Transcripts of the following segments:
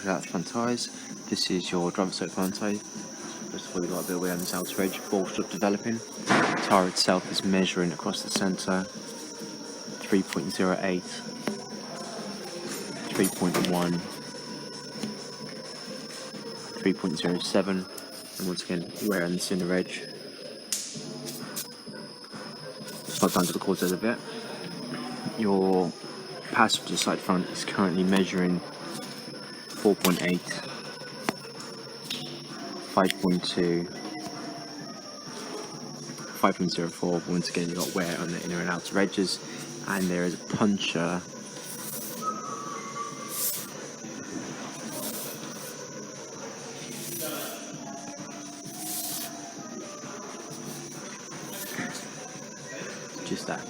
That's front tyres. This is your driver side front tyre. First of all, you've got a bit of wear on this outer edge, ball strip developing. The tyre itself is measuring across the centre 3.08, 3.1, 3.07, and once again, wear on this inner edge. It's not down to the quarters of it. Your passenger side front is currently measuring 4.8, 5.2, 5.04. Once again, you've got wear on the inner and outer edges, and there is a puncture just that.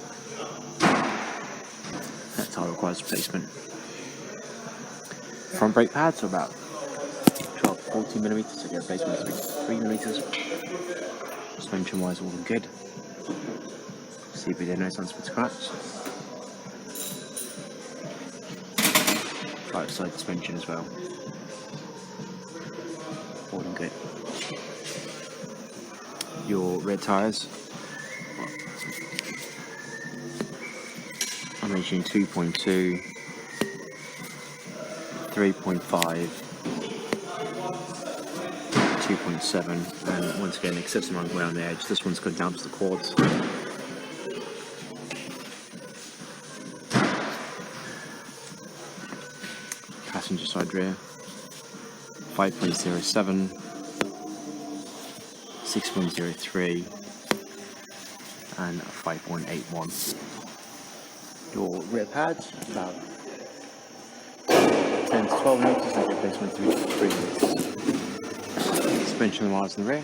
That tyre requires replacement. Front brake pads are about 14mm, so your replacement is 3mm. Suspension wise, all good. CBD no signs for scratch. Right side suspension as well. All good. Your rear tyres. I'm measuring 2.2, 3.5, 2.7, and once again, excessive amount of wear on the edge. This one's gone down to the quads. Passenger side rear, 5.07, 6.03, and 5.81. Your rear pads, about 10 to 12 meters, and replacement 3 meters. Suspension wires in the rear.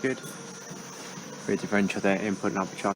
Good. Rear differential there, input and output charge.